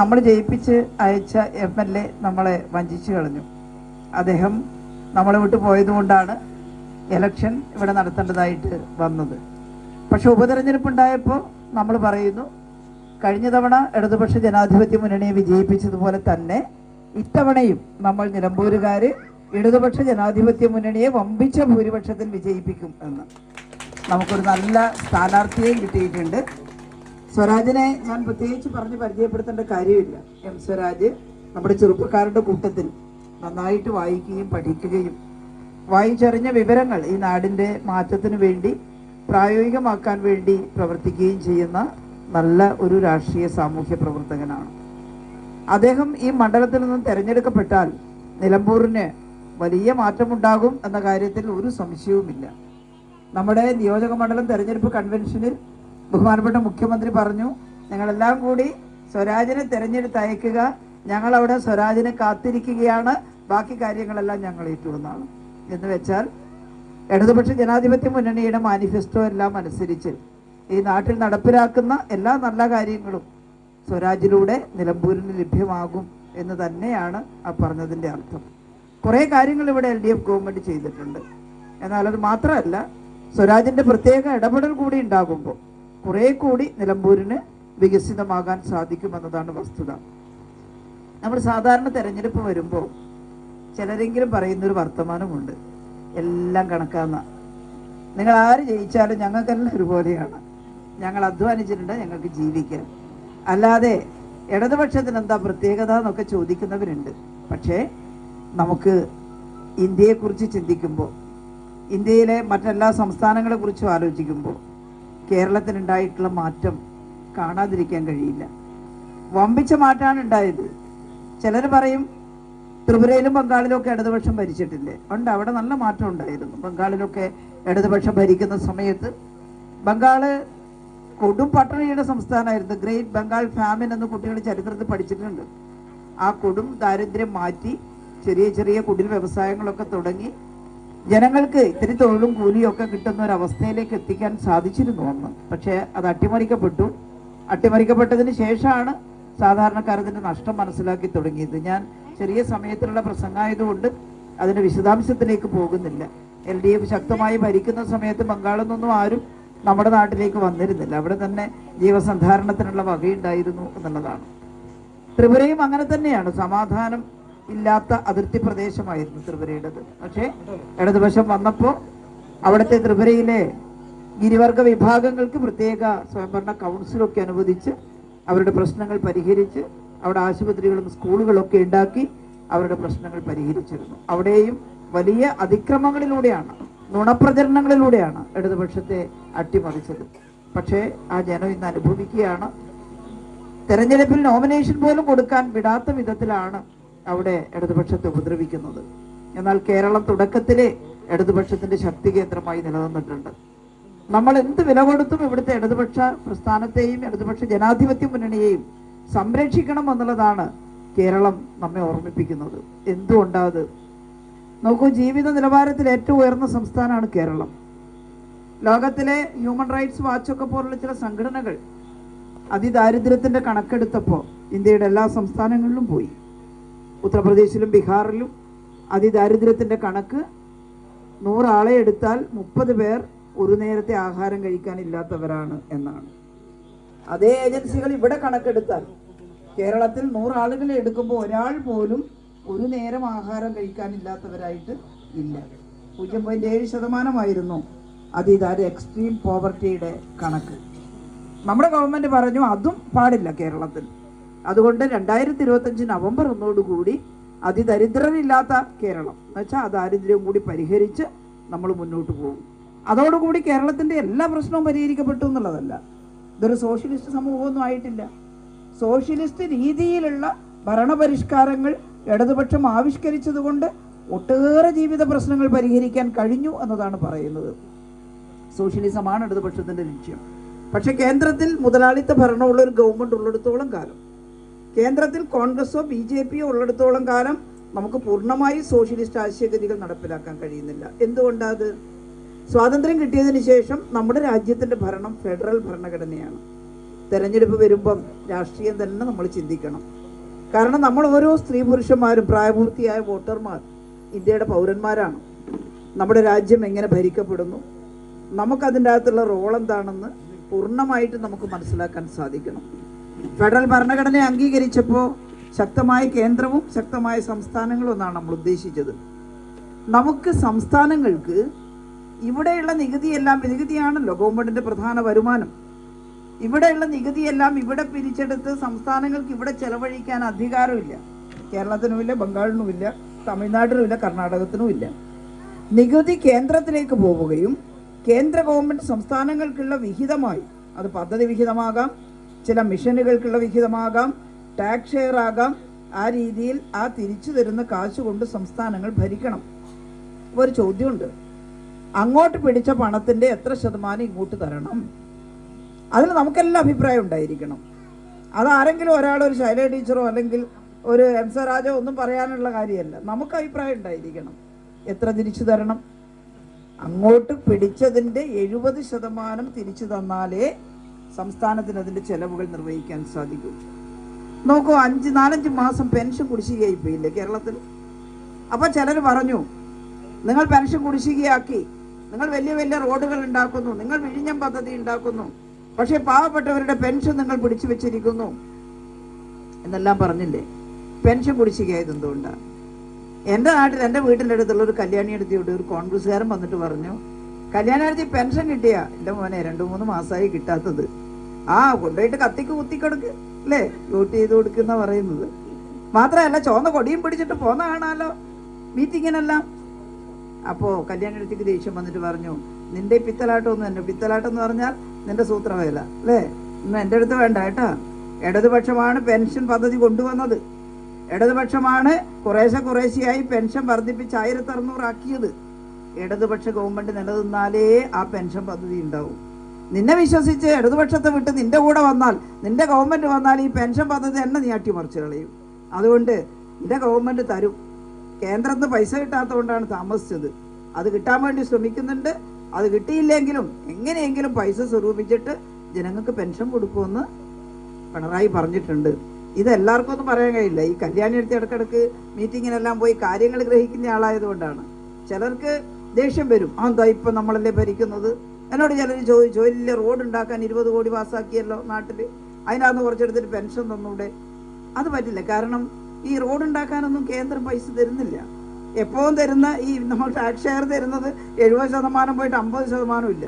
നമ്മൾ ജയിപ്പിച്ച് അയച്ച MLA നമ്മളെ വഞ്ചിച്ചു കളഞ്ഞു. അദ്ദേഹം നമ്മളെ വിട്ടു പോയതുകൊണ്ടാണ് ഇലക്ഷൻ ഇവിടെ നടത്തേണ്ടതായിട്ട് വന്നത്. പക്ഷെ ഉപതെരഞ്ഞെടുപ്പ് ഉണ്ടായപ്പോൾ നമ്മൾ പറയുന്നു, കഴിഞ്ഞ തവണ ഇടതുപക്ഷ ജനാധിപത്യ മുന്നണിയെ വിജയിപ്പിച്ചതുപോലെ തന്നെ ഇത്തവണയും നമ്മൾ നിലമ്പൂരുകാർ ഇടതുപക്ഷ ജനാധിപത്യ മുന്നണിയെ വമ്പിച്ച ഭൂരിപക്ഷത്തിൽ വിജയിപ്പിക്കും എന്ന്. നമുക്കൊരു നല്ല സ്ഥാനാർത്ഥിയെയും കിട്ടിയിട്ടുണ്ട്. സ്വരാജിനെ ഞാൻ പ്രത്യേകിച്ച് പറഞ്ഞ് പരിചയപ്പെടുത്തേണ്ട കാര്യമില്ല. സ്വരാജ് നമ്മുടെ ചെറുപ്പക്കാരുടെ കൂട്ടത്തിൽ നന്നായിട്ട് വായിക്കുകയും പഠിക്കുകയും വായിച്ചറിഞ്ഞ വിവരങ്ങൾ ഈ നാടിൻ്റെ മാറ്റത്തിന് വേണ്ടി പ്രായോഗികമാക്കാൻ വേണ്ടി പ്രവർത്തിക്കുകയും ചെയ്യുന്ന നല്ല ഒരു രാഷ്ട്രീയ സാമൂഹ്യ പ്രവർത്തകനാണ് അദ്ദേഹം. ഈ മണ്ഡലത്തിൽ നിന്നും തിരഞ്ഞെടുക്കപ്പെട്ടാൽ നിലമ്പൂരിന് വലിയ മാറ്റമുണ്ടാകും എന്ന കാര്യത്തിൽ ഒരു സംശയവുമില്ല. നമ്മുടെ നിയോജക മണ്ഡലം തെരഞ്ഞെടുപ്പ് കൺവെൻഷനിൽ ബഹുമാനപ്പെട്ട മുഖ്യമന്ത്രി പറഞ്ഞു, ഞങ്ങളെല്ലാം കൂടി സ്വരാജിനെ തെരഞ്ഞെടുത്ത് അയക്കുക, ഞങ്ങളവിടെ സ്വരാജിനെ കാത്തിരിക്കുകയാണ്, ബാക്കി കാര്യങ്ങളെല്ലാം ഞങ്ങൾ ഏറ്റുവന്നാണ്. എന്ന് വെച്ചാൽ ഇടതുപക്ഷ ജനാധിപത്യ മുന്നണിയുടെ മാനിഫെസ്റ്റോ എല്ലാം അനുസരിച്ച് ഈ നാട്ടിൽ നടപ്പിലാക്കുന്ന എല്ലാ നല്ല കാര്യങ്ങളും സ്വരാജിലൂടെ നിലമ്പൂരിന് ലഭ്യമാകും എന്ന് തന്നെയാണ് ആ പറഞ്ഞതിൻ്റെ അർത്ഥം. കുറേ കാര്യങ്ങൾ ഇവിടെ LDF ഗവൺമെൻറ് ചെയ്തിട്ടുണ്ട്. എന്നാൽ അത് മാത്രമല്ല, സ്വരാജിൻ്റെ പ്രത്യേക ഇടപെടൽ കൂടി ഉണ്ടാകുമ്പോൾ കുറേ കൂടി നിലമ്പൂരിന് വികസിതമാകാൻ സാധിക്കുമെന്നതാണ് വസ്തുത. നമ്മൾ സാധാരണ തെരഞ്ഞെടുപ്പ് വരുമ്പോൾ ചിലരെങ്കിലും പറയുന്നൊരു വർത്തമാനമുണ്ട്, എല്ലാം കണക്കാന്ന. നിങ്ങൾ ആര് ജയിച്ചാലും ഞങ്ങൾക്കെല്ലാം ഒരുപോലെയാണ്, ഞങ്ങൾ അധ്വാനിച്ചിട്ടുണ്ട്, ഞങ്ങൾക്ക് ജീവിക്കാൻ. അല്ലാതെ ഇടതുപക്ഷത്തിന് എന്താ പ്രത്യേകത എന്നൊക്കെ ചോദിക്കുന്നവരുണ്ട്. പക്ഷേ നമുക്ക് ഇന്ത്യയെക്കുറിച്ച് ചിന്തിക്കുമ്പോൾ, ഇന്ത്യയിലെ മറ്റെല്ലാ സംസ്ഥാനങ്ങളെക്കുറിച്ചും ആലോചിക്കുമ്പോൾ കേരളത്തിനുണ്ടായിട്ടുള്ള മാറ്റം കാണാതിരിക്കാൻ കഴിയില്ല. വമ്പിച്ച മാറ്റമാണ് ഉണ്ടായത്. ചിലർ പറയും ത്രിപുരയിലും ബംഗാളിലും ഒക്കെ ഇടതുപക്ഷം ഭരിച്ചിട്ടില്ലേ? ഉണ്ട്, അവിടെ നല്ല മാറ്റം ഉണ്ടായിരുന്നു. ബംഗാളിലൊക്കെ ഇടതുപക്ഷം ഭരിക്കുന്ന സമയത്ത് ബംഗാള് കൊടും പട്ടിണിയുടെ സംസ്ഥാനമായിരുന്നു. ഗ്രേറ്റ് ബംഗാൾ ഫാമിൻ എന്ന് കുട്ടികൾ ചരിത്രത്തിൽ പഠിച്ചിട്ടുണ്ട്. ആ കൊടും ദാരിദ്ര്യം മാറ്റി ചെറിയ ചെറിയ കുടിൽ വ്യവസായങ്ങളൊക്കെ തുടങ്ങി ജനങ്ങൾക്ക് ഇത്തിരി തൊഴിലും കൂലിയും ഒക്കെ കിട്ടുന്ന ഒരു അവസ്ഥയിലേക്ക് എത്തിക്കാൻ സാധിച്ചിരുന്നു അന്ന്. പക്ഷേ അത് അട്ടിമറിക്കപ്പെട്ടു. അട്ടിമറിക്കപ്പെട്ടതിന് ശേഷമാണ് സാധാരണക്കാരതിൻ്റെ നഷ്ടം മനസ്സിലാക്കി തുടങ്ങിയത്. ഞാൻ ചെറിയ സമയത്തിലുള്ള പ്രസംഗമായതുകൊണ്ട് അതിൻ്റെ വിശദാംശത്തിലേക്ക് പോകുന്നില്ല. LDF ശക്തമായി ഭരിക്കുന്ന സമയത്ത് ബംഗാളിൽ നിന്നും ആരും നമ്മുടെ നാട്ടിലേക്ക് വന്നിരുന്നില്ല. അവിടെ തന്നെ ജീവസന്ധാരണത്തിനുള്ള വകയുണ്ടായിരുന്നു എന്നുള്ളതാണ്. ത്രിപുരയും അങ്ങനെ തന്നെയാണ്. സമാധാനം ഇല്ലാത്ത അതിർത്തി പ്രദേശമായിരുന്നു ത്രിപുരയുടേത്. പക്ഷേ ഇടതുപക്ഷം വന്നപ്പോൾ അവിടുത്തെ ത്രിപുരയിലെ ഗിരിവർഗ വിഭാഗങ്ങൾക്ക് പ്രത്യേക സ്വയംഭരണ കൗൺസിലൊക്കെ അനുവദിച്ച് അവരുടെ പ്രശ്നങ്ങൾ പരിഹരിച്ച് അവിടെ ആശുപത്രികളും സ്കൂളുകളൊക്കെ ഉണ്ടാക്കി അവരുടെ പ്രശ്നങ്ങൾ പരിഹരിച്ചിരുന്നു. അവിടെയും വലിയ അതിക്രമങ്ങളിലൂടെയാണ്, നുണപ്രചരണങ്ങളിലൂടെയാണ് ഇടതുപക്ഷത്തെ അട്ടിമറിച്ചത്. പക്ഷേ ആ ജനം ഇന്ന് അനുഭവിക്കുകയാണ്. തെരഞ്ഞെടുപ്പിൽ നോമിനേഷൻ പോലും കൊടുക്കാൻ വിടാത്ത വിധത്തിലാണ് അവിടെ ഇടതുപക്ഷത്തെ ഉപദ്രവിക്കുന്നത്. എന്നാൽ കേരളം തുടക്കത്തിലെ ഇടതുപക്ഷത്തിന്റെ ശക്തി കേന്ദ്രമായി നിലനിന്നിട്ടുണ്ട്. നമ്മൾ എന്ത് വില കൊടുത്തും ഇവിടുത്തെ ഇടതുപക്ഷ പ്രസ്ഥാനത്തെയും ഇടതുപക്ഷ ജനാധിപത്യ മുന്നണിയെയും സംരക്ഷിക്കണം എന്നുള്ളതാണ് കേരളം നമ്മെ ഓർമ്മിപ്പിക്കുന്നത്. എന്തുകൊണ്ടാത് നോക്കൂ, ജീവിത നിലവാരത്തിൽ ഏറ്റവും ഉയർന്ന സംസ്ഥാനമാണ് കേരളം. ലോകത്തിലെ ഹ്യൂമൻ റൈറ്റ്സ് വാച്ചൊക്കെ പോലുള്ള ചില സംഘടനകൾ അതിദാരിദ്ര്യത്തിന്റെ കണക്കെടുത്തപ്പോൾ ഇന്ത്യയുടെ എല്ലാ സംസ്ഥാനങ്ങളിലും പോയി. ഉത്തർപ്രദേശിലും ബീഹാറിലും അതിദാരിദ്ര്യത്തിന്റെ കണക്ക് 100 ആളെ എടുത്താൽ 30 പേർ ഒരു നേരത്തെ ആഹാരം കഴിക്കാനില്ലാത്തവരാണ് എന്നാണ്. അതേ ഏജൻസികൾ ഇവിടെ കണക്കെടുത്താൽ കേരളത്തിൽ 100 ആളുകളെ എടുക്കുമ്പോൾ ഒരാൾ പോലും ഒരു നേരം ആഹാരം കഴിക്കാനില്ലാത്തവരായിട്ട് ഇല്ല. 0.7% അതിദാരിദ്ര്യ എക്സ്ട്രീം പോവർട്ടിയുടെ കണക്ക്. നമ്മുടെ ഗവൺമെൻറ് പറഞ്ഞു അതും പാടില്ല കേരളത്തിൽ. അതുകൊണ്ട് 2025 നവംബർ 1 അതിദരിദ്രരില്ലാത്ത കേരളം എന്ന് വെച്ചാൽ ആ ദാരിദ്ര്യവും കൂടി പരിഹരിച്ച് നമ്മൾ മുന്നോട്ട് പോകും. അതോടുകൂടി കേരളത്തിൻ്റെ എല്ലാ പ്രശ്നവും പരിഹരിക്കപ്പെട്ടു എന്നുള്ളതല്ല. ഇതൊരു സോഷ്യലിസ്റ്റ് സമൂഹമൊന്നും ആയിട്ടില്ല. സോഷ്യലിസ്റ്റ് രീതിയിലുള്ള ഭരണപരിഷ്കാരങ്ങൾ ഇടതുപക്ഷം ആവിഷ്കരിച്ചതുകൊണ്ട് ഒട്ടേറെ ജീവിത പ്രശ്നങ്ങൾ പരിഹരിക്കാൻ കഴിഞ്ഞു എന്നതാണ് പറയുന്നത്. സോഷ്യലിസമാണ് ഇടതുപക്ഷത്തിൻ്റെ ലക്ഷ്യം. പക്ഷെ കേന്ദ്രത്തിൽ മുതലാളിത്ത ഭരണമുള്ള ഒരു ഗവൺമെൻറ് ഉള്ളിടത്തോളം കാലം, കേന്ദ്രത്തിൽ കോൺഗ്രസോ BJPയോ ഉള്ളിടത്തോളം കാലം നമുക്ക് പൂർണ്ണമായി സോഷ്യലിസ്റ്റ് ആശയഗതികൾ നടപ്പിലാക്കാൻ കഴിയുന്നില്ല. എന്തുകൊണ്ടത്? സ്വാതന്ത്ര്യം കിട്ടിയതിന് ശേഷം നമ്മുടെ രാജ്യത്തിൻ്റെ ഭരണം ഫെഡറൽ ഭരണഘടനയാണ്. തെരഞ്ഞെടുപ്പ് വരുമ്പം രാഷ്ട്രീയം തന്നെ നമ്മൾ ചിന്തിക്കണം. കാരണം നമ്മൾ ഓരോ സ്ത്രീ പുരുഷന്മാരും പ്രായപൂർത്തിയായ വോട്ടർമാർ ഇന്ത്യയുടെ പൗരന്മാരാണ്. നമ്മുടെ രാജ്യം എങ്ങനെ ഭരിക്കപ്പെടുന്നു, നമുക്കതിൻ്റെ അകത്തുള്ള റോൾ എന്താണെന്ന് പൂർണ്ണമായിട്ട് നമുക്ക് മനസ്സിലാക്കാൻ സാധിക്കണം. ഫെഡറൽ ഭരണഘടനയെ അംഗീകരിച്ചപ്പോൾ ശക്തമായ കേന്ദ്രവും ശക്തമായ സംസ്ഥാനങ്ങളും എന്നാണ് നമ്മൾ ഉദ്ദേശിച്ചത്. നമുക്ക് സംസ്ഥാനങ്ങൾക്ക് ഇവിടെയുള്ള നികുതിയാണല്ലോ ഗവൺമെൻറ്റിൻ്റെ പ്രധാന വരുമാനം. ഇവിടെയുള്ള നികുതിയെല്ലാം ഇവിടെ പിരിച്ചെടുത്ത് സംസ്ഥാനങ്ങൾക്ക് ഇവിടെ ചെലവഴിക്കാൻ അധികാരമില്ല. കേരളത്തിനുമില്ല, ബംഗാളിനുമില്ല, തമിഴ്നാട്ടിനുമില്ല, കർണാടകത്തിനുമില്ല. നികുതി കേന്ദ്രത്തിലേക്ക് പോവുകയും കേന്ദ്ര ഗവൺമെൻറ് സംസ്ഥാനങ്ങൾക്കുള്ള വിഹിതമായി, അത് പദ്ധതി വിഹിതമാകാം, ചില മിഷനുകൾക്കുള്ള വിഹിതമാകാം, ടാക്സ് ഷെയർ ആകാം, ആ രീതിയിൽ ആ തിരിച്ചു തരുന്ന കാശ് കൊണ്ട് സംസ്ഥാനങ്ങൾ ഭരിക്കണം. ഒരു ചോദ്യമുണ്ട്, അങ്ങോട്ട് പിടിച്ച പണത്തിൻ്റെ എത്ര ശതമാനം ഇങ്ങോട്ട് തരണം? അതിന് നമുക്കെല്ലാം അഭിപ്രായം ഉണ്ടായിരിക്കണം. അതാരെങ്കിലും ഒരാൾ, ഒരു ശൈല ടീച്ചറോ അല്ലെങ്കിൽ ഒരു എം സ്വരാജോ ഒന്നും പറയാനുള്ള കാര്യമല്ല. നമുക്ക് അഭിപ്രായം ഉണ്ടായിരിക്കണം. എത്ര തിരിച്ചു തരണം? അങ്ങോട്ട് പിടിച്ചതിൻ്റെ 70% തിരിച്ചു തന്നാലേ സംസ്ഥാനത്തിന് അതിൻ്റെ ചെലവുകൾ നിർവഹിക്കാൻ സാധിക്കൂ. നോക്കൂ, 4-5 മാസം പെൻഷൻ കുടിശ്ശികയായി പോയില്ലേ കേരളത്തിൽ? അപ്പോൾ ചിലർ പറഞ്ഞു, നിങ്ങൾ പെൻഷൻ കുടിശ്ശികയാക്കി, നിങ്ങൾ വലിയ വലിയ റോഡുകൾ ഉണ്ടാക്കുന്നു, നിങ്ങൾ വിഴിഞ്ഞം പദ്ധതി ഉണ്ടാക്കുന്നു, പക്ഷേ പാവപ്പെട്ടവരുടെ പെൻഷൻ നിങ്ങൾ പിടിച്ചു വെച്ചിരിക്കുന്നു എന്നെല്ലാം പറഞ്ഞില്ലേ? പെൻഷൻ കുടിശ്ശികയായത് എന്തുകൊണ്ടാണ്? എൻ്റെ നാട്ടിൽ, എൻ്റെ വീട്ടിൻ്റെ അടുത്തുള്ള ഒരു കല്യാണിയെടുത്തിയോട് ഒരു കോൺഗ്രസ്സുകാരൻ വന്നിട്ട് പറഞ്ഞു, കല്യാണിയെടുത്തി പെൻഷൻ കിട്ടിയാ? എൻ്റെ മോനെ 2-3 മാസമായി കിട്ടാത്തത്. കൊണ്ടുപോയിട്ട് കത്തിക്ക് കുത്തിക്കൊടുക്ക് അല്ലേ, വോട്ട് ചെയ്ത് കൊടുക്കുന്ന പറയുന്നത്. മാത്രമല്ല ചുവന്ന കൊടിയും പിടിച്ചിട്ട് പോന്ന കാണാമല്ലോ മീറ്റിങ്ങിനെല്ലാം. അപ്പോൾ കല്യാണിയെടുത്തേക്ക് ദേഷ്യം വന്നിട്ട് പറഞ്ഞു, നിന്റെ പിത്തലാട്ടമൊന്നും തന്നെ, പിത്തലാട്ടം എന്ന് പറഞ്ഞാൽ നിന്റെ സൂത്രവേല അല്ലേ, ഇന്ന് എൻ്റെ അടുത്ത് വേണ്ട കേട്ടോ. ഇടതുപക്ഷമാണ് പെൻഷൻ പദ്ധതി കൊണ്ടുവന്നത്, ഇടതുപക്ഷമാണ് കുറേശ്ശെയായി പെൻഷൻ വർദ്ധിപ്പിച്ച് 1600 ആക്കിയത്. ഇടതുപക്ഷ ഗവൺമെൻറ് നിലനിന്നാലേ ആ പെൻഷൻ പദ്ധതി ഉണ്ടാവും. നിന്നെ വിശ്വസിച്ച് ഇടതുപക്ഷത്തെ വിട്ട് നിന്റെ കൂടെ വന്നാൽ, നിന്റെ ഗവൺമെൻറ് വന്നാൽ ഈ പെൻഷൻ പദ്ധതി തന്നെ നീ അട്ടിമറിച്ച് കളയും. അതുകൊണ്ട് നിന്റെ ഗവൺമെൻറ് തരും. കേന്ദ്രത്തിന് പൈസ കിട്ടാത്തതുകൊണ്ടാണ് താമസിച്ചത്. അത് കിട്ടാൻ വേണ്ടി ശ്രമിക്കുന്നുണ്ട്. അത് കിട്ടിയില്ലെങ്കിലും എങ്ങനെയെങ്കിലും പൈസ സ്വരൂപിച്ചിട്ട് ജനങ്ങൾക്ക് പെൻഷൻ കൊടുക്കുമെന്ന് പിണറായി പറഞ്ഞിട്ടുണ്ട്. ഇതെല്ലാവർക്കും ഒന്നും പറയാൻ കഴിയില്ല. ഈ കല്യാണിയെടുത്ത് ഇടക്കിടക്ക് മീറ്റിങ്ങിനെല്ലാം പോയി കാര്യങ്ങൾ ഗ്രഹിക്കുന്ന ആളായതുകൊണ്ടാണ്. ചിലർക്ക് ദേഷ്യം വരും, എന്താ ഇപ്പം നമ്മളല്ലേ ഭരിക്കുന്നത്. എന്നോട് ചിലർ ചോദിച്ചു, വലിയ റോഡ് ഉണ്ടാക്കാൻ 20 കോടി പാസ്സാക്കിയല്ലോ നാട്ടിൽ, അതിനകത്ത് കുറച്ചെടുത്തിട്ട് പെൻഷൻ തന്നൂടെ? അത് പറ്റില്ല. കാരണം ഈ റോഡ് ഉണ്ടാക്കാനൊന്നും കേന്ദ്രം പൈസ തരുന്നില്ല. എപ്പോഴും തരുന്ന ഈ നമ്മൾ ടാക്സ് ഷെയർ തരുന്നത് 70% പോയിട്ട് 50% ഇല്ല.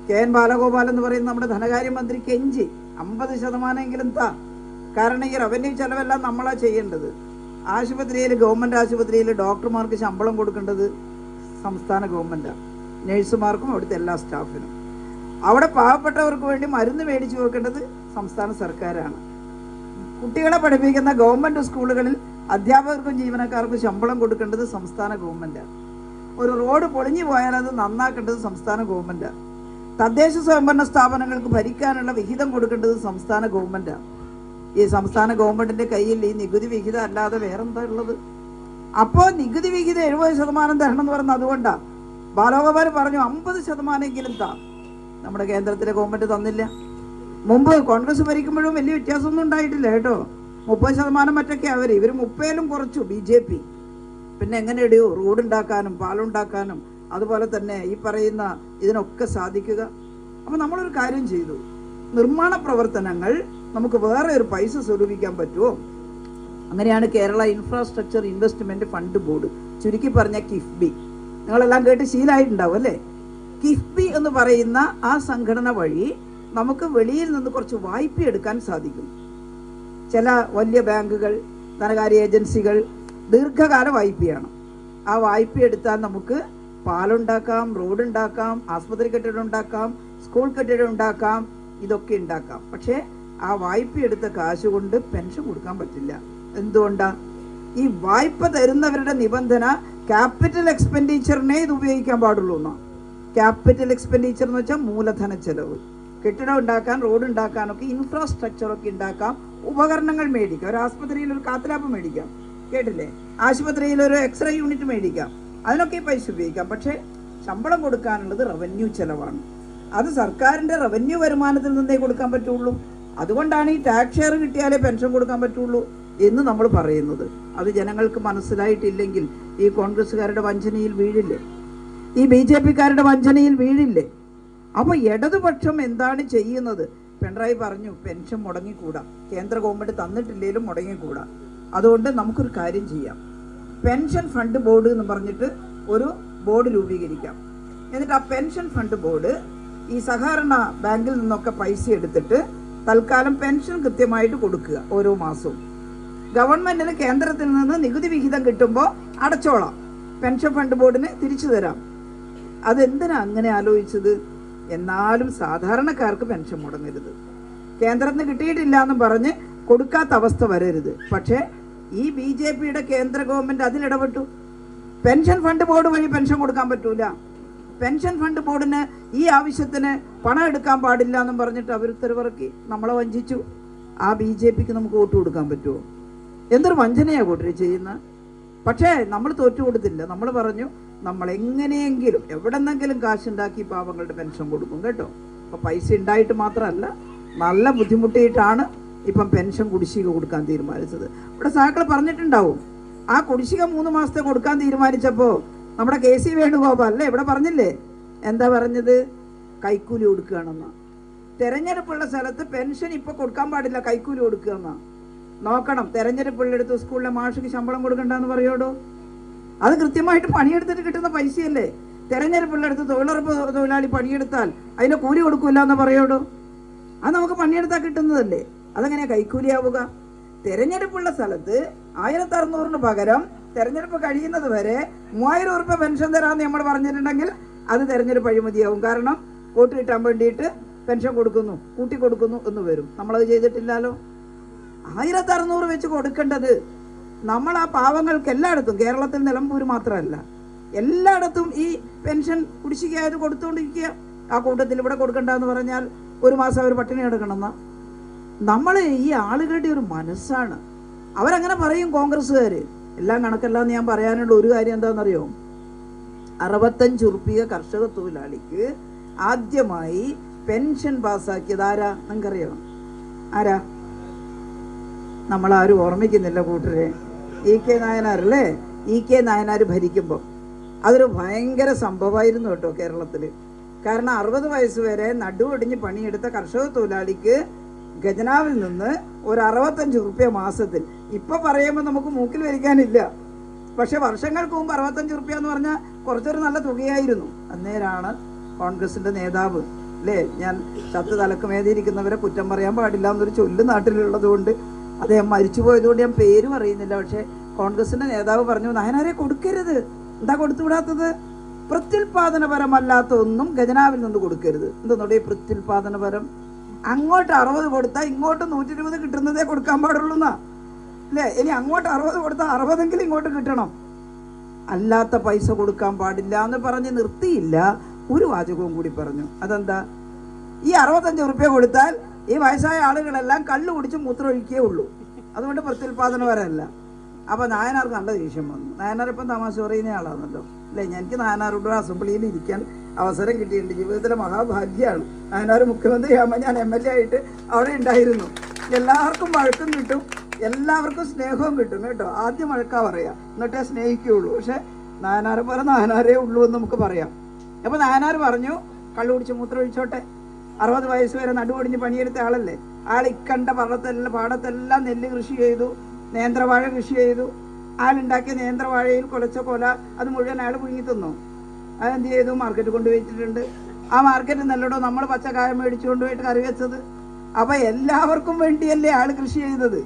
KN ബാലഗോപാൽ എന്ന് പറയുന്ന നമ്മുടെ ധനകാര്യമന്ത്രി കെഞ്ചി 50% താ. കാരണം ഈ റവന്യൂ ചെലവെല്ലാം നമ്മളാ ചെയ്യേണ്ടത്. ആശുപത്രിയിൽ, ഗവൺമെൻറ് ആശുപത്രിയിൽ ഡോക്ടർമാർക്ക് ശമ്പളം കൊടുക്കേണ്ടത് സംസ്ഥാന ഗവൺമെൻറ്റാണ്, നഴ്സുമാർക്കും അവിടുത്തെ എല്ലാ സ്റ്റാഫിനും. അവിടെ പാവപ്പെട്ടവർക്ക് വേണ്ടി മരുന്ന് മേടിച്ചു വെക്കേണ്ടത് സംസ്ഥാന സർക്കാരാണ്. കുട്ടികളെ പഠിപ്പിക്കുന്ന ഗവൺമെൻറ് സ്കൂളുകളിൽ അധ്യാപകർക്കും ജീവനക്കാർക്കും ശമ്പളം കൊടുക്കേണ്ടത് സംസ്ഥാന ഗവൺമെൻറ്റാണ്. ഒരു റോഡ് പൊളിഞ്ഞു പോയാൽ അത് നന്നാക്കേണ്ടത് സംസ്ഥാന ഗവൺമെൻറ്റാണ്. തദ്ദേശ സ്വയംഭരണ സ്ഥാപനങ്ങൾക്ക് ഭരിക്കാനുള്ള വിഹിതം കൊടുക്കേണ്ടത് സംസ്ഥാന ഗവൺമെൻറ്റാണ്. ഈ സംസ്ഥാന ഗവൺമെൻറ്റിൻ്റെ കയ്യിൽ ഈ നികുതി വിഹിതം അല്ലാതെ വേറെന്താ ഉള്ളത്? അപ്പോൾ നികുതി വിഹിതം 70% തരണം എന്ന് പറയുന്നത് അതുകൊണ്ടാണ്. ബാലഗോപാൽ പറഞ്ഞു 50% താ. നമ്മുടെ കേന്ദ്രത്തിലെ ഗവൺമെൻറ് തന്നില്ല. മുമ്പ് കോൺഗ്രസ് ഭരിക്കുമ്പോഴും വലിയ വ്യത്യാസമൊന്നും ഉണ്ടായിട്ടില്ല കേട്ടോ. 30% മറ്റൊക്കെ ഇവർ 30-ലും കുറച്ചു BJP. പിന്നെ എങ്ങനെ ഇടിയോ റോഡ് ഉണ്ടാക്കാനും പാലുണ്ടാക്കാനും അതുപോലെ തന്നെ ഈ പറയുന്ന ഇതിനൊക്കെ സാധിക്കുക. അപ്പോൾ നമ്മളൊരു കാര്യം ചെയ്തു, നിർമ്മാണ പ്രവർത്തനങ്ങൾ നമുക്ക് വേറെ ഒരു പൈസ സ്വരൂപിക്കാൻ പറ്റുമോ? അങ്ങനെയാണ് Kerala infrastructure investment fund board, ചുരുക്കി പറഞ്ഞ കിഫ്ബി. നിങ്ങളെല്ലാം കേട്ട് ശീലമായിട്ടുണ്ടാവും അല്ലേ? കിഫ്ബി എന്ന് പറയുന്ന ആ സംഘടന വഴി നമുക്ക് വെളിയിൽ നിന്ന് കുറച്ച് വായ്പ എടുക്കാൻ സാധിക്കും. ചില വലിയ ബാങ്കുകൾ, ധനകാര്യ ഏജൻസികൾ ദീർഘകാല വായ്പയാണ്. ആ വായ്പ എടുത്താൽ നമുക്ക് പാലുണ്ടാക്കാം, റോഡ് ഉണ്ടാക്കാം, ആസ്പത്രി കെട്ടിടം ഉണ്ടാക്കാം, സ്കൂൾ കെട്ടിടം ഉണ്ടാക്കാം, ഇതൊക്കെ ഉണ്ടാക്കാം. പക്ഷേ ആ വായ്പ എടുത്ത കാശ് കൊണ്ട് പെൻഷൻ കൊടുക്കാൻ പറ്റില്ല. എന്തുകൊണ്ടാണ്? ഈ വായ്പ തരുന്നവരുടെ നിബന്ധന ക്യാപിറ്റൽ എക്സ്പെൻഡിച്ചറിനെ ഇത് ഉപയോഗിക്കാൻ പാടുള്ളൂ എന്നാണ്. ക്യാപിറ്റൽ എക്സ്പെൻഡിച്ചർ എന്ന് വെച്ചാൽ മൂലധന ചെലവ്. കെട്ടിടം ഉണ്ടാക്കാൻ, റോഡ് ഉണ്ടാക്കാനൊക്കെ, ഇൻഫ്രാസ്ട്രക്ചറൊക്കെ ഉണ്ടാക്കാം, ഉപകരണങ്ങൾ മേടിക്കാം. ഒരു ആസ്പത്രിയിൽ ഒരു കാത്തലാപ്പ് മേടിക്കാം, കേട്ടില്ലേ? ആശുപത്രിയിൽ ഒരു എക്സ്റേ യൂണിറ്റ് മേടിക്കാം, അതിനൊക്കെ പൈസ ഉപയോഗിക്കാം. പക്ഷേ ശമ്പളം കൊടുക്കാനുള്ളത് റവന്യൂ ചെലവാണ്. അത് സർക്കാരിൻ്റെ റവന്യൂ വരുമാനത്തിൽ നിന്നേ കൊടുക്കാൻ പറ്റുള്ളൂ. അതുകൊണ്ടാണ് ഈ ടാക്സ് ഷെയർ കിട്ടിയാലേ പെൻഷൻ കൊടുക്കാൻ പറ്റുള്ളൂ എന്ന് നമ്മൾ പറയുന്നത്. അത് ജനങ്ങൾക്ക് മനസ്സിലായിട്ടില്ലെങ്കിൽ ഈ കോൺഗ്രസ്സുകാരുടെ വഞ്ചനയിൽ വീഴില്ലേ, ഈ BJP-കാരുടെ വഞ്ചനയിൽ വീഴില്ലേ? അപ്പോൾ ഇടതുപക്ഷം എന്താണ് ചെയ്യുന്നത്? പിണറായി പറഞ്ഞു പെൻഷൻ മുടങ്ങിക്കൂടാ, കേന്ദ്ര ഗവൺമെൻറ് തന്നിട്ടില്ലെങ്കിലും മുടങ്ങിക്കൂടാ. അതുകൊണ്ട് നമുക്കൊരു കാര്യം ചെയ്യാം, പെൻഷൻ ഫണ്ട് ബോർഡ് എന്ന് പറഞ്ഞിട്ട് ഒരു ബോർഡ് രൂപീകരിക്കാം. എന്നിട്ട് ആ പെൻഷൻ ഫണ്ട് ബോർഡ് ഈ സഹകരണ ബാങ്കിൽ നിന്നൊക്കെ പൈസ എടുത്തിട്ട് തൽക്കാലം പെൻഷൻ കൃത്യമായിട്ട് കൊടുക്കുക. ഓരോ മാസവും ഗവൺമെൻറ്റിന് കേന്ദ്രത്തിൽ നിന്ന് നികുതി വിഹിതം കിട്ടുമ്പോൾ അടച്ചോളാം, പെൻഷൻ ഫണ്ട് ബോർഡിന് തിരിച്ചു തരാം. അതെന്തിനാ അങ്ങനെ ആലോചിച്ചത്? എന്നാലും സാധാരണക്കാർക്ക് പെൻഷൻ മുടങ്ങരുത്, കേന്ദ്രത്തിന് കിട്ടിയിട്ടില്ല എന്നും പറഞ്ഞ് കൊടുക്കാത്ത അവസ്ഥ വരരുത്. പക്ഷേ ഈ BJP-യുടെ കേന്ദ്ര ഗവൺമെൻറ് അതിലിടപെട്ടു. പെൻഷൻ ഫണ്ട് ബോർഡ് വഴി പെൻഷൻ കൊടുക്കാൻ പറ്റൂല, പെൻഷൻ ഫണ്ട് ബോർഡിന് ഈ ആവശ്യത്തിന് പണം എടുക്കാൻ പാടില്ല എന്നും പറഞ്ഞിട്ട് അവർ ഉത്തരവിറക്കി. നമ്മളെ വഞ്ചിച്ചു. ആ BJP-ക്ക് നമുക്ക് വോട്ട് കൊടുക്കാൻ പറ്റുമോ? എന്തൊരു വഞ്ചനയാണ് കൂട്ടര് ചെയ്യുന്ന. പക്ഷേ നമ്മൾ തോറ്റു കൊടുത്തില്ല. നമ്മൾ പറഞ്ഞു നമ്മൾ എങ്ങനെയെങ്കിലും എവിടെന്നെങ്കിലും കാശുണ്ടാക്കി പാവങ്ങളുടെ പെൻഷൻ കൊടുക്കും കേട്ടോ. അപ്പോൾ പൈസ ഉണ്ടായിട്ട് മാത്രമല്ല, നല്ല ബുദ്ധിമുട്ടിയിട്ടാണ് ഇപ്പം പെൻഷൻ കുടിശ്ശിക കൊടുക്കാൻ തീരുമാനിച്ചത്. ഇവിടെ സാക്കൾ പറഞ്ഞിട്ടുണ്ടാവും, ആ കുടിശ്ശിക 3 മാസത്തെ കൊടുക്കാൻ തീരുമാനിച്ചപ്പോൾ നമ്മുടെ KC വേണുഗോപാൽ അല്ലേ ഇവിടെ പറഞ്ഞില്ലേ, എന്താ പറഞ്ഞത്? കൈക്കൂലി കൊടുക്കുകയാണെന്നാ. തെരഞ്ഞെടുപ്പുള്ള സ്ഥലത്ത് പെൻഷൻ ഇപ്പോൾ കൊടുക്കാൻ പാടില്ല, കൈക്കൂലി കൊടുക്കുകയെന്നാ. നോക്കണം, തെരഞ്ഞെടുപ്പുള്ളെടുത്ത് സ്കൂളിലെ മാഷിക്ക് ശമ്പളം കൊടുക്കണ്ടെന്ന് പറയോടോ? അത് കൃത്യമായിട്ട് പണിയെടുത്തിട്ട് കിട്ടുന്ന പൈസയല്ലേ. തെരഞ്ഞെടുപ്പുള്ളെടുത്ത് തൊഴിലുറപ്പ് തൊഴിലാളി പണിയെടുത്താൽ അതിന് കൂലി കൊടുക്കില്ല എന്ന് പറയോടോ? അത് നമുക്ക് പണിയെടുത്താൽ കിട്ടുന്നതല്ലേ, അതെങ്ങനെയാണ് കൈക്കൂലിയാവുക? തെരഞ്ഞെടുപ്പുള്ള സ്ഥലത്ത് 1600-ന് പകരം തെരഞ്ഞെടുപ്പ് കഴിയുന്നത് വരെ 3000 രൂപ പെൻഷൻ തരാമെന്ന് നമ്മൾ പറഞ്ഞിട്ടുണ്ടെങ്കിൽ അത് തെരഞ്ഞെടുപ്പ് അഴിമതിയാവും. കാരണം വോട്ട് കിട്ടാൻ വേണ്ടിയിട്ട് പെൻഷൻ കൊടുക്കുന്നു, കൂട്ടി കൊടുക്കുന്നു എന്ന് വരും. നമ്മളത് ചെയ്തിട്ടില്ലല്ലോ. 1600 വെച്ച് കൊടുക്കേണ്ടത് നമ്മൾ ആ പാവങ്ങൾക്ക് എല്ലായിടത്തും, കേരളത്തിൽ നിലമ്പൂർ മാത്രമല്ല എല്ലായിടത്തും ഈ പെൻഷൻ കുടിശ്ശികയായത് കൊടുത്തുകൊണ്ടിരിക്കുക. ആ കൂട്ടത്തിൽ ഇവിടെ കൊടുക്കണ്ടെന്ന് പറഞ്ഞാൽ 1 മാസം അവർ പട്ടിണി കിടക്കണമെന്നാ. നമ്മൾ ഈ ആളുകളുടെ ഒരു മനസ്സാണ്. അവരങ്ങനെ പറയും കോൺഗ്രസ്സുകാർ. എല്ലാം കണക്കല്ലാന്ന് ഞാൻ പറയാനുള്ള ഒരു കാര്യം എന്താണെന്നറിയോ? 65 ഉറുപ്പിക കർഷക തൊഴിലാളിക്ക് ആദ്യമായി പെൻഷൻ പാസ്സാക്കിയത് ആരാ നിങ്ങൾക്കറിയോ? ആരാ? നമ്മളാരും ഓർമ്മിക്കുന്നില്ല കൂട്ടരെ. EK നായനാരല്ലേ? EK നായനാർ ഭരിക്കുമ്പോൾ അതൊരു ഭയങ്കര സംഭവമായിരുന്നു കേട്ടോ കേരളത്തിൽ. കാരണം 60 വയസ്സ് വരെ നടുവൊടിഞ്ഞ് പണിയെടുത്ത കർഷക തൊഴിലാളിക്ക് ഖജനാവിൽ നിന്ന് ഒരു 65 ഉറുപ്പ്യ മാസത്തിൽ. ഇപ്പം പറയുമ്പോൾ നമുക്ക് മൂക്കിൽ വരിക്കാനില്ല, പക്ഷെ വർഷങ്ങൾക്ക് മുമ്പ് 65 ഉറുപ്പ്യ എന്ന് പറഞ്ഞാൽ കുറച്ചൊരു നല്ല തുകയായിരുന്നു. അന്നേരമാണ് കോൺഗ്രസിൻ്റെ നേതാവ് അല്ലേ, ഞാൻ ചത്ത് തലക്കുമേതിയിരിക്കുന്നവരെ കുറ്റം പറയാൻ പാടില്ല എന്നൊരു ചൊല്ല് നാട്ടിലുള്ളത് കൊണ്ട് അദ്ദേഹം മരിച്ചുപോയതുകൊണ്ട് ഞാൻ പേര് പറയുന്നില്ല, പക്ഷേ കോൺഗ്രസിൻ്റെ നേതാവ് പറഞ്ഞു നായനാരെ കൊടുക്കരുത്. എന്താ കൊടുത്തുവിടാത്തത്? പ്രത്യുൽപാദനപരമല്ലാത്ത ഒന്നും ഖജനാവിൽ നിന്ന് കൊടുക്കരുത്. എന്തെന്നോടെ പ്രത്യുൽപാദനപരം? അങ്ങോട്ട് 60 കൊടുത്താൽ ഇങ്ങോട്ട് 120 കിട്ടുന്നതേ കൊടുക്കാൻ പാടുള്ളൂ എന്നാ അല്ലേ? ഇനി അങ്ങോട്ട് 60 കൊടുത്താൽ 60എങ്കിലും ഇങ്ങോട്ട് കിട്ടണം, അല്ലാത്ത പൈസ കൊടുക്കാൻ പാടില്ല എന്ന് പറഞ്ഞ് നിർത്തിയില്ല. ഒരു വാചകവും കൂടി പറഞ്ഞു. അതെന്താ? ഈ 65 ഉറുപ്പ്യ കൊടുത്താൽ ഈ വയസ്സായ ആളുകളെല്ലാം കള്ളു കുടിച്ച് മൂത്രമൊഴിക്കേ ഉള്ളൂ, അതുകൊണ്ട് പ്രത്യുൽപാദനപരമല്ല. അപ്പോൾ നായനാർക്ക് നല്ല ദേഷ്യം വന്നു. നായനാർ ഇപ്പം തമാശ പറയുന്ന ആളാണല്ലോ അല്ലേ? എനിക്ക് നായനാരുടെ അസംബ്ലിയിൽ ഇരിക്കാൻ അവസരം കിട്ടിയിട്ടുണ്ട്, ജീവിതത്തിലെ മഹാഭാഗ്യമാണ്. നായനാർ മുഖ്യമന്ത്രിയാകുമ്പോൾ ഞാൻ MLA ആയിട്ട് അവിടെ ഉണ്ടായിരുന്നു. എല്ലാവർക്കും വഴക്കും കിട്ടും, എല്ലാവർക്കും സ്നേഹവും കിട്ടും കേട്ടോ. ആദ്യം വഴക്കാ പറയാം, എന്നിട്ടേ സ്നേഹിക്കുകയുള്ളൂ. പക്ഷെ നായനാരെ പോലെ നായനാരേ ഉള്ളൂ എന്ന് നമുക്ക് പറയാം. അപ്പോൾ നായനാർ പറഞ്ഞു കള്ളു കുടിച്ച് മൂത്രം ഒഴിച്ചോട്ടെ, 60 വയസ്സ് വരെ നടുവൊടിഞ്ഞ് പണിയെടുത്ത ആളല്ലേ. ആൾ ഇക്കണ്ട പാടത്തെല്ലാം നെല്ല് കൃഷി ചെയ്തു, നേന്ത്രവാഴ കൃഷി ചെയ്തു. ആളുണ്ടാക്കിയ നേന്ത്രവാഴയിൽ കുലച്ച കൊല അത് മുഴുവൻ അയാൾ പുഴുങ്ങി തിന്നു. അതെന്ത് ചെയ്തു? മാർക്കറ്റ് കൊണ്ടുപോയിട്ടുണ്ട്. ആ മാർക്കറ്റ് നല്ലടോ നമ്മൾ പച്ചക്കായ മേടിച്ചു കൊണ്ടുപോയിട്ട് കറി വെച്ചത്. അപ്പോൾ എല്ലാവർക്കും വേണ്ടിയല്ലേ ആൾ കൃഷി ചെയ്തത്.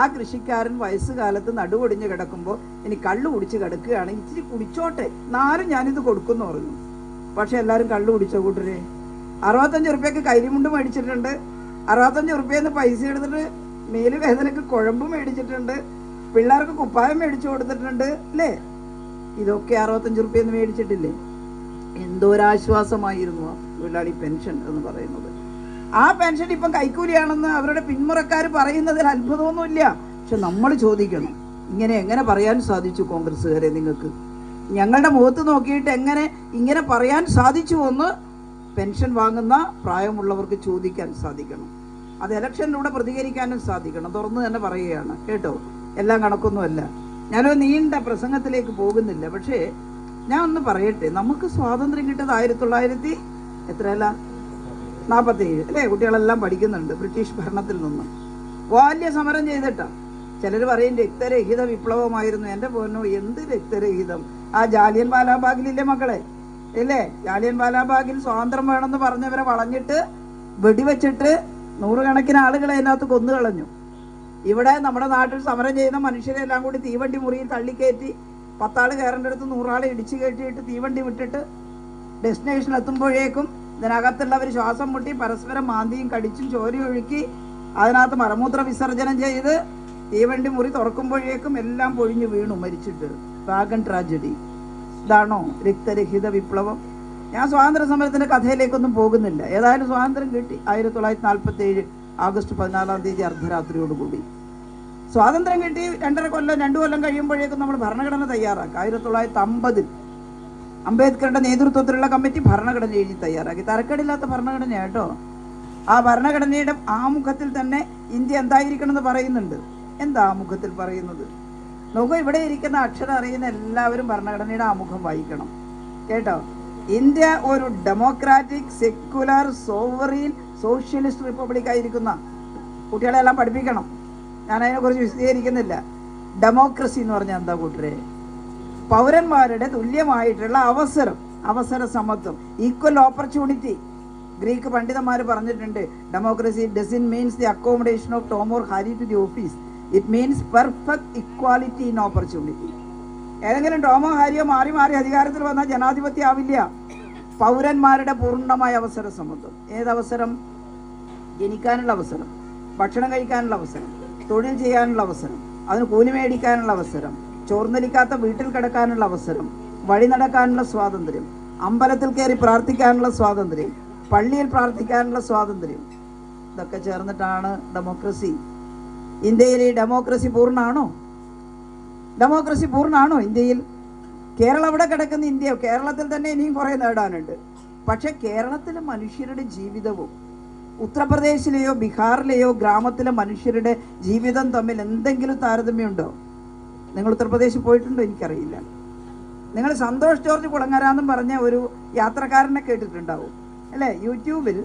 ആ കൃഷിക്കാരൻ വയസ്സുകാലത്ത് നടുവൊടിഞ്ഞ് കിടക്കുമ്പോൾ ഇനി കള്ളു കുടിച്ച് കിടക്കുകയാണ്, ഇച്ചിരി കുടിച്ചോട്ടെ, നാലും ഞാനിത് കൊടുക്കുമെന്ന് പറഞ്ഞു. പക്ഷെ എല്ലാവരും കള്ളു കുടിച്ചോ കൂട്ടരെ? 65 ഉറുപ്പ്യക്ക് കരിമുണ്ട് മേടിച്ചിട്ടുണ്ട്, 65 ഉറുപ്പ്യെന്ന് പൈസ എടുത്തിട്ട് മേല് വേദനക്ക് കുഴമ്പ് മേടിച്ചിട്ടുണ്ട്, പിള്ളേർക്ക് കുപ്പായം മേടിച്ചു കൊടുത്തിട്ടുണ്ട് അല്ലേ? ഇതൊക്കെ 65 ഉറുപ്പ്യെന്ന് മേടിച്ചിട്ടില്ലേ? എന്തോരാശ്വാസമായിരുന്നു തൊഴിലാളി പെൻഷൻ എന്ന് പറയുന്നത്. ആ പെൻഷൻ ഇപ്പം കൈക്കൂലിയാണെന്ന് അവരുടെ പിന്മുറക്കാർ പറയുന്നതിൽ അത്ഭുതമൊന്നുമില്ല. പക്ഷെ നമ്മൾ ചോദിക്കണം, എങ്ങനെ പറയാൻ സാധിച്ചു കോൺഗ്രസ്സുകാരെ നിങ്ങൾക്ക്? ഞങ്ങളുടെ മുഖത്ത് നോക്കിയിട്ട് ഇങ്ങനെ പറയാൻ സാധിച്ചു എന്ന് പെൻഷൻ വാങ്ങുന്ന പ്രായമുള്ളവർക്ക് ചോദിക്കാൻ സാധിക്കണം. അത് ഇലക്ഷനിലൂടെ പ്രതികരിക്കാനും സാധിക്കണം. തുറന്നു തന്നെ പറയുകയാണ് കേട്ടോ, എല്ലാം കണക്കൊന്നുമല്ല. ഞാനൊരു നീണ്ട പ്രസംഗത്തിലേക്ക് പോകുന്നില്ല. പക്ഷേ ഞാൻ ഒന്ന് പറയട്ടെ, നമുക്ക് സ്വാതന്ത്ര്യം കിട്ടിയത് 1947 അല്ലേ? കുട്ടികളെല്ലാം പഠിക്കുന്നുണ്ട്. ബ്രിട്ടീഷ് ഭരണത്തിൽ നിന്ന് വലിയ സമരം ചെയ്തിട്ടാ. ചിലർ പറയും രക്തരഹിത വിപ്ലവമായിരുന്നു. എൻ്റെ പോന്നോ, എന്ത് രക്തരഹിതം! ആ ജാലിയൻ വാലാബാഗിലില്ലേ മക്കളെ, ഇല്ലേ? ജാലിയൻ വാലാബാഗിൽ സ്വാതന്ത്ര്യം വേണമെന്ന് പറഞ്ഞവരെ വളഞ്ഞിട്ട് വെടിവെച്ചിട്ട് നൂറുകണക്കിന് ആളുകളെ അതിനകത്ത് കൊന്നുകളഞ്ഞു. ഇവിടെ നമ്മുടെ നാട്ടിൽ സമരം ചെയ്യുന്ന മനുഷ്യരെല്ലാം കൂടി തീവണ്ടി മുറിയിൽ തള്ളിക്കയറ്റി 10 ആൾ കയറേണ്ടടുത്ത് 100 ആളെ ഇടിച്ചു കയറ്റിയിട്ട് തീവണ്ടി വിട്ടിട്ട് ഡെസ്റ്റിനേഷൻ എത്തുമ്പോഴേക്കും ഇതിനകത്തുള്ളവർ ശ്വാസം മുട്ടി പരസ്പരം മാന്തിയും കടിച്ചും ചോരയൊഴുക്കി അതിനകത്ത് മലമൂത്ര വിസർജനം ചെയ്ത് തീവണ്ടി മുറി തുറക്കുമ്പോഴേക്കും എല്ലാം പൊഴിഞ്ഞു വീണു മരിച്ചിട്ട്. Wagon tragedy. ഇതാണോ രക്തരഹിത വിപ്ലവം? ഞാൻ സ്വാതന്ത്ര്യ സമരത്തിന്റെ കഥയിലേക്കൊന്നും പോകുന്നില്ല. ഏതായാലും സ്വാതന്ത്ര്യം കിട്ടി 1947 ആഗസ്റ്റ് 14 അർദ്ധരാത്രിയോടുകൂടി സ്വാതന്ത്ര്യം കിട്ടി. 2 കൊല്ലം കഴിയുമ്പോഴേക്കും നമ്മൾ ഭരണഘടന തയ്യാറാക്കി. 1950 അംബേദ്കറുടെ നേതൃത്വത്തിലുള്ള കമ്മിറ്റി ഭരണഘടന എഴുതി തയ്യാറാക്കി. തരക്കേടില്ലാത്ത ഭരണഘടന കേട്ടോ. ആ ഭരണഘടനയുടെ ആമുഖത്തിൽ തന്നെ ഇന്ത്യ എന്തായിരിക്കണം എന്ന് പറയുന്നുണ്ട്. എന്താ ആമുഖത്തിൽ പറയുന്നത് നോക്കൂ. ഇവിടെ ഇരിക്കുന്ന അക്ഷരം അറിയുന്ന എല്ലാവരും ഭരണഘടനയുടെ ആമുഖം വായിക്കണം കേട്ടോ. ഇന്ത്യ ഒരു democratic secular sovereign socialist republic ആയിരിക്കുന്ന, കുട്ടികളെല്ലാം പഠിപ്പിക്കണം. ഞാൻ അതിനെക്കുറിച്ച് വിശദീകരിക്കുന്നില്ല. ഡെമോക്രസി എന്ന് പറഞ്ഞാൽ എന്താ കൂട്ടരെ? പൗരന്മാരുടെ തുല്യമായിട്ടുള്ള അവസര സമത്വം, ഈക്വൽ ഓപ്പർച്യൂണിറ്റി. ഗ്രീക്ക് പണ്ഡിതന്മാർ പറഞ്ഞിട്ടുണ്ട്, democracy doesn't means the accommodation of Tom or Harry to the office, it means perfect equality in opportunity. ഏതെങ്കിലും ടോമോ ഹാരിയോ മാറി മാറി അധികാരത്തിൽ വന്നാൽ ജനാധിപത്യം ആവില്ല. പൗരന്മാരുടെ പൂർണ്ണമായ അവസര സമത്വം. ഏതവസരം? ജനിക്കാനുള്ള അവസരം, ഭക്ഷണം കഴിക്കാനുള്ള അവസരം, തൊഴിൽ ചെയ്യാനുള്ള അവസരം, അതിന് കൂലി മേടിക്കാനുള്ള അവസരം, ചോർന്നലിക്കാത്ത വീട്ടിൽ കിടക്കാനുള്ള അവസരം, വഴി നടക്കാനുള്ള സ്വാതന്ത്ര്യം, അമ്പലത്തിൽ കയറി പ്രാർത്ഥിക്കാനുള്ള സ്വാതന്ത്ര്യം, പള്ളിയിൽ പ്രാർത്ഥിക്കാനുള്ള സ്വാതന്ത്ര്യം. ഇതൊക്കെ ചേർന്നിട്ടാണ് ഡെമോക്രസി. ഇന്ത്യയിൽ ഈ ഡെമോക്രസി പൂർണ്ണമാണോ? ഇന്ത്യയിൽ? കേരളം അവിടെ കിടക്കുന്ന ഇന്ത്യ. കേരളത്തിൽ തന്നെ ഇനിയും കുറേ നേടാനുണ്ട്. പക്ഷെ കേരളത്തിലെ മനുഷ്യരുടെ ജീവിതവും ഉത്തർപ്രദേശിലെയോ ബീഹാറിലെയോ ഗ്രാമത്തിലെ മനുഷ്യരുടെ ജീവിതം തമ്മിൽ എന്തെങ്കിലും താരതമ്യമുണ്ടോ? നിങ്ങൾ ഉത്തർപ്രദേശിൽ പോയിട്ടുണ്ടോ? എനിക്കറിയില്ല. നിങ്ങൾ സന്തോഷ് ജോർജ് കുളങ്ങരാന്നും പറഞ്ഞ ഒരു യാത്രക്കാരനെ കേട്ടിട്ടുണ്ടാവും അല്ലേ? യൂട്യൂബിൽ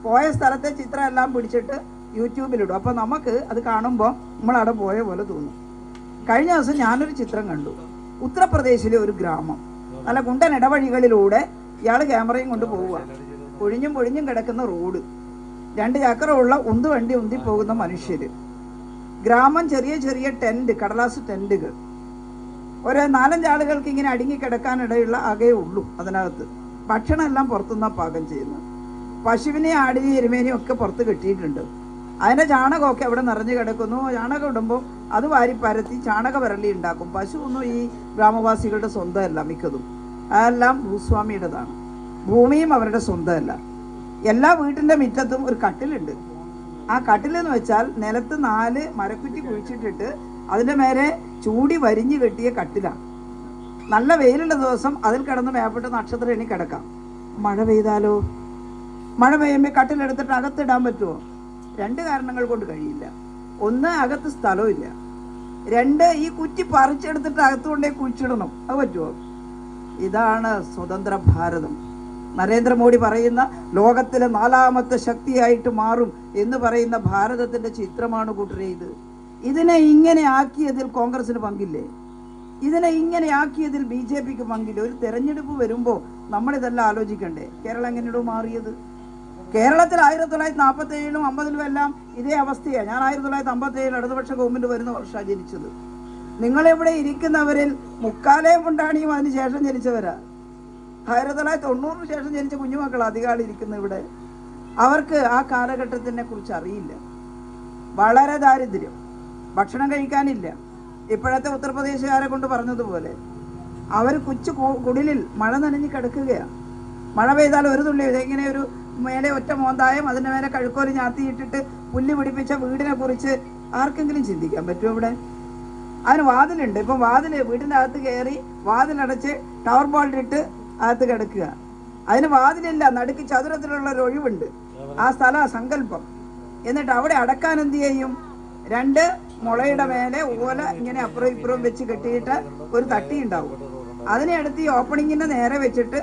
പോയ സ്ഥലത്തെ ചിത്രം എല്ലാം പിടിച്ചിട്ട് യൂട്യൂബിലിടും. അപ്പോൾ നമുക്ക് അത് കാണുമ്പോൾ നമ്മളവിടെ പോയ പോലെ തോന്നും. കഴിഞ്ഞ ദിവസം ഞാനൊരു ചിത്രം കണ്ടു. ഉത്തർപ്രദേശിലെ ഒരു ഗ്രാമം, നല്ല കുണ്ടൻ ഇടവഴികളിലൂടെ ഇയാൾ ക്യാമറയും കൊണ്ട് പോവുക. പൊഴിഞ്ഞും കിടക്കുന്ന റോഡ്, 2 ചക്രമുള്ള ഉന്തുവണ്ടി ഉന്തിപ്പോകുന്ന മനുഷ്യർ, ഗ്രാമം ചെറിയ ടെൻറ്റ്, കടലാസ് ടെൻറ്റുകൾ, ഒരു 4-5 ആളുകൾക്ക് ഇങ്ങനെ അടുങ്ങിക്കിടക്കാനിടയുള്ള ആകെ ഉള്ളൂ. അതിനകത്ത് ഭക്ഷണം എല്ലാം പുറത്തുനിന്നാണ് പാകം ചെയ്യുന്നത്. പശുവിനെയും ആടിനെയും എരുമേനെയും ഒക്കെ പുറത്ത് കെട്ടിയിട്ടുണ്ട്. അതിൻ്റെ ചാണകമൊക്കെ അവിടെ നിറഞ്ഞു കിടക്കുന്നു. ചാണകം ഇടുമ്പോൾ അത് വാരി പരത്തി ചാണക വിരളി ഉണ്ടാക്കും. പശു ഒന്നും ഈ ഗ്രാമവാസികളുടെ സ്വന്തമല്ല, മിക്കതും അതെല്ലാം ഭൂസ്വാമിയുടേതാണ്. ഭൂമിയും അവരുടെ സ്വന്തമല്ല. എല്ലാ വീട്ടിൻ്റെ മുറ്റത്തും ഒരു കട്ടിലുണ്ട്. ആ കട്ടിലെന്ന് വെച്ചാൽ നിലത്ത് 4 മരക്കുറ്റി കുഴിച്ചിട്ടിട്ട് അതിൻ്റെ മേലെ ചൂടി വരിഞ്ഞു കെട്ടിയ കട്ടിലാണ്. നല്ല വെയിലുള്ള ദിവസം അതിൽ കിടന്ന് മേപ്പെട്ട് നക്ഷത്രം എണി കിടക്കാം. മഴ പെയ്താലോ? മഴ പെയ്യുമ്പോൾ കട്ടിലെടുത്തിട്ട് അകത്തിടാൻ പറ്റുമോ? 2 കാരണങ്ങൾ കൊണ്ട് കഴിയില്ല. 1, അകത്ത് സ്ഥലമില്ല. 2, ഈ കുറ്റി പറിച്ചെടുത്തിട്ട് അകത്തുകൊണ്ടേ കുഴിച്ചിടണം. അത് പറ്റുമോ? ഇതാണ് സ്വതന്ത്ര ഭാരതം. നരേന്ദ്രമോദി പറയുന്ന ലോകത്തിലെ 4ാമത്തെ ശക്തിയായിട്ട് മാറും എന്ന് പറയുന്ന ഭാരതത്തിൻ്റെ ചിത്രമാണ് കൂട്ടരെ ഇത്. ഇതിനെ ഇങ്ങനെ ആക്കിയതിൽ കോൺഗ്രസിന് പങ്കില്ലേ? ഇതിനെ ഇങ്ങനെ ആക്കിയതിൽ BJPക്ക് പങ്കില്ല. ഒരു തെരഞ്ഞെടുപ്പ് വരുമ്പോൾ നമ്മളിതെല്ലാം ആലോചിക്കണ്ടേ? കേരളം എങ്ങനെയോ മാറിയത്? കേരളത്തിൽ 1947 50 എല്ലാം ഇതേ അവസ്ഥയാണ്. ഞാൻ 1957 ഇടതുപക്ഷ ഗവൺമെൻറ് വരുന്ന വർഷമാണ് ജനിച്ചത്. നിങ്ങളിവിടെ ഇരിക്കുന്നവരിൽ 3/4 കൊണ്ടാണിയും അതിന് ശേഷം ജനിച്ചവരാ. 1990 ശേഷം ജനിച്ച കുഞ്ഞുമക്കൾ അധികം ഇരിക്കുന്നു ഇവിടെ. അവർക്ക് ആ കാലഘട്ടത്തിനെ കുറിച്ച് അറിയില്ല. വളരെ ദാരിദ്ര്യം, ഭക്ഷണം കഴിക്കാനില്ല. ഇപ്പോഴത്തെ ഉത്തർപ്രദേശുകാരെ കൊണ്ട് പറഞ്ഞതുപോലെ അവർ കുടിലിൽ മഴ നനഞ്ഞ് കിടക്കുകയാണ്. മഴ പെയ്താൽ ഒരു തുള്ളി ഇങ്ങനെ ഒരു മേലെ ഒറ്റ മോന്തായം, അതിൻ്റെ മേലെ കഴുക്കോല് ഞാത്തിയിട്ടിട്ട് പുല്ല് പിടിപ്പിച്ച വീടിനെ കുറിച്ച് ആർക്കെങ്കിലും ചിന്തിക്കാൻ പറ്റുമോ? ഇവിടെ അതിന് വാതിലുണ്ട്. ഇപ്പം വീടിൻ്റെ അകത്ത് കയറി വാതിലടച്ച് ടവർ ബോൾട്ടിട്ട് അകത്ത് കിടക്കുക. അതിന് വാതിലില്ല, നടുക്ക് ചതുരത്തിലുള്ള ഒരു ഒഴിവുണ്ട്. ആ സ്ഥല സങ്കല്പം. എന്നിട്ട് അവിടെ അടക്കാൻ എന്ത് ചെയ്യും? 2 മുളയുടെ മേലെ ഓല ഇങ്ങനെ അപ്പുറം ഇപ്പുറം വെച്ച് കെട്ടിയിട്ട് ഒരു തട്ടി ഉണ്ടാവും. അതിനെ എടുത്ത് ഈ ഓപ്പണിങ്ങിന്റെ നേരെ വെച്ചിട്ട്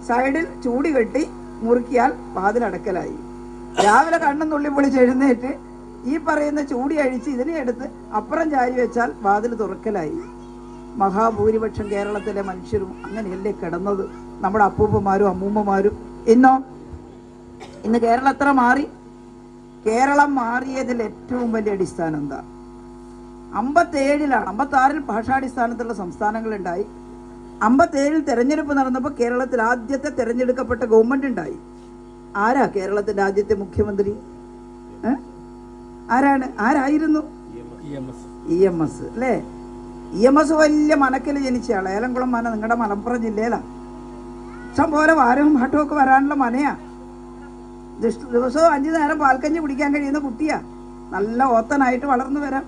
സൈഡിൽ ചൂടി കെട്ടി മുറുക്കിയാൽ വാതിലടക്കലായി. രാവിലെ കണ്ണും തുള്ളി പൊളിച്ച് എഴുന്നേറ്റ് ഈ പറയുന്ന ചൂടി അഴിച്ച് ഇതിനെ എടുത്ത് അപ്പുറം ചാരി വെച്ചാൽ വാതിൽ തുറക്കലായി. മഹാഭൂരിപക്ഷം കേരളത്തിലെ മനുഷ്യരും അങ്ങനെയല്ലേ കിടന്നത്, നമ്മുടെ അപ്പൂപ്പന്മാരും അമ്മൂമ്മമാരും. ഇന്ന് കേരളം എത്ര മാറി? കേരളം മാറിയതിൽ ഏറ്റവും വലിയ അടിസ്ഥാനം എന്താ? 57-ലാണ്, 56-ൽ ഭാഷാടിസ്ഥാനത്തിലുള്ള സംസ്ഥാനങ്ങളുണ്ടായി. 57-ൽ തെരഞ്ഞെടുപ്പ് നടന്നപ്പോൾ കേരളത്തിൽ ആദ്യത്തെ തെരഞ്ഞെടുക്കപ്പെട്ട ഗവൺമെന്റ് ഉണ്ടായി. ആരാ കേരളത്തിന്റെ ആദ്യത്തെ മുഖ്യമന്ത്രി? ആരായിരുന്നു? EMS അല്ലേ? EMS വലിയ മനക്കിൽ ജനിച്ച ആള്. ഏലംകുളം മന നിങ്ങളുടെ മലപ്പുറം ജില്ലയിലാണ്. ഇഷ്ടം പോലെ വാരവും പാട്ടും ഒക്കെ വരാനുള്ള മനയാ. ദിവസവും 5 നേരം പാൽക്കഞ്ഞി കുടിക്കാൻ കഴിയുന്ന കുട്ടിയാ. നല്ല ഓത്തനായിട്ട് വളർന്നു വരാം.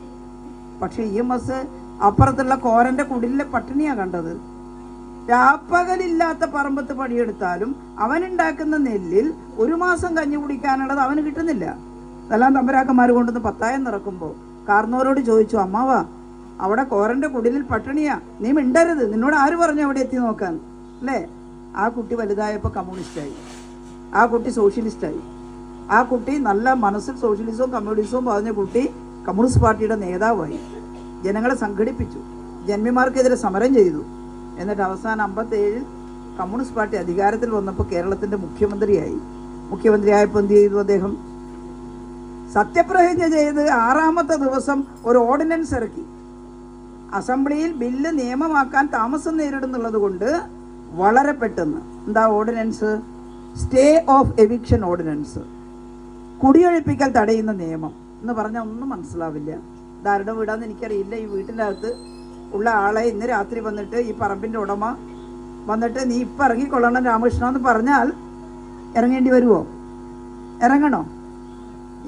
പക്ഷെ EMS അപ്പുറത്തുള്ള കോരന്റെ കുടിലെ പട്ടിണിയാ കണ്ടത്. രാപ്പകലില്ലാത്ത പറമ്പത്ത് പണിയെടുത്താലും അവനുണ്ടാക്കുന്ന നെല്ലിൽ 1 മാസം കഞ്ഞി കുടിക്കാനുള്ളത് അവന് കിട്ടുന്നില്ല. അതെല്ലാം തമ്പരാക്കന്മാർ കൊണ്ടുവന്ന് പത്തായം നിറക്കുമ്പോൾ കാർന്നോരോട് ചോദിച്ചു, അമ്മാവാ അവിടെ കോരന്റെ കുടിലിൽ പട്ടിണിയാ, നീ മിണ്ടരുത്, നിന്നോട് ആര് പറഞ്ഞു അവിടെ എത്തി നോക്കാൻ അല്ലേ? ആ കുട്ടി വലുതായപ്പോൾ കമ്മ്യൂണിസ്റ്റായി, ആ കുട്ടി സോഷ്യലിസ്റ്റായി. ആ കുട്ടി നല്ല മനസ്സിൽ സോഷ്യലിസവും കമ്മ്യൂണിസവും പറഞ്ഞ കുട്ടി കമ്മ്യൂണിസ്റ്റ് പാർട്ടിയുടെ നേതാവായി. ജനങ്ങളെ സംഘടിപ്പിച്ചു, ജന്മിമാർക്കെതിരെ സമരം ചെയ്തു. എന്നിട്ട് അവസാനം 57-ൽ കമ്മ്യൂണിസ്റ്റ് പാർട്ടി അധികാരത്തിൽ വന്നപ്പോൾ കേരളത്തിന്റെ മുഖ്യമന്ത്രിയായി. മുഖ്യമന്ത്രിയായപ്പോൾ എന്ത് ചെയ്തു? അദ്ദേഹം സത്യപ്രതിജ്ഞ ചെയ്ത് 6-ാമത്തെ ദിവസം ഒരു ഓർഡിനൻസ് ഇറക്കി. അസംബ്ലിയിൽ ബില്ല് നിയമമാക്കാൻ താമസം നേരിടുന്നുള്ളത് കൊണ്ട് വളരെ പെട്ടെന്ന് എന്താ ordinance? Stay of eviction ordinance, കുടിയൊഴിപ്പിക്കൽ തടയുന്ന നിയമം എന്ന് പറഞ്ഞാൽ ഒന്നും മനസ്സിലാവില്ല. ഇതാരുടെ വീടാന്ന് എനിക്കറിയില്ല. ഈ വീട്ടിനകത്ത് ഉള്ള ആളെ ഇന്ന് രാത്രി വന്നിട്ട് ഈ പറമ്പിന്റെ ഉടമ വന്നിട്ട് നീ ഇപ്പം ഇറങ്ങിക്കൊള്ളണം രാമകൃഷ്ണ എന്ന് പറഞ്ഞാൽ ഇറങ്ങേണ്ടി വരുമോ? ഇറങ്ങണോ?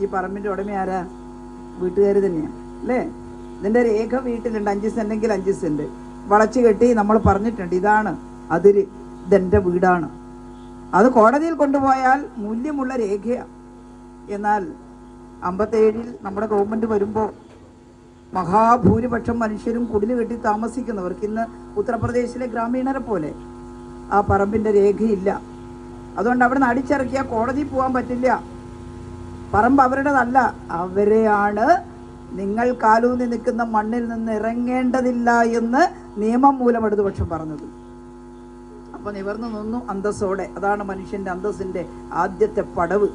ഈ പറമ്പിന്റെ ഉടമ ആരാ? വീട്ടുകാർ തന്നെയാണ് അല്ലേ? ഇതിന്റെ രേഖ വീട്ടിലുണ്ട്. 5 സെന്റെങ്കിൽ 5 സെന്റ് വളച്ചു കെട്ടി നമ്മൾ പറഞ്ഞിട്ടുണ്ട്, ഇതാണ് അതിര്, ഇതെന്റെ വീടാണ്. അത് കോടതിയിൽ കൊണ്ടുപോയാൽ മൂല്യമുള്ള രേഖയാണ്. എന്നാൽ 57-ൽ നമ്മുടെ ഗവൺമെന്റ് വരുമ്പോൾ മഹാഭൂരിപക്ഷം മനുഷ്യരും കുടില് കെട്ടി താമസിക്കുന്നവർക്ക് ഇന്ന് ഉത്തർപ്രദേശിലെ ഗ്രാമീണരെ പോലെ ആ പറമ്പിന്റെ രേഖയില്ല. അതുകൊണ്ട് അവിടെ നിന്ന് അടിച്ചിറക്കിയാൽ കോടതി പോകാൻ പറ്റില്ല. പറമ്പ് അവരുടേതല്ല, അവരെയാണ് നിങ്ങൾ കാലൂന്നി നിൽക്കുന്ന മണ്ണിൽ നിന്ന് ഇറങ്ങേണ്ടതില്ല എന്ന് നിയമം മൂലം ഇടതുപക്ഷം പറഞ്ഞത്. അപ്പൊ നിവർന്നു നിന്നു അന്തസ്സോടെ. അതാണ് മനുഷ്യന്റെ അന്തസ്സിന്റെ ആദ്യത്തെ പടവ്.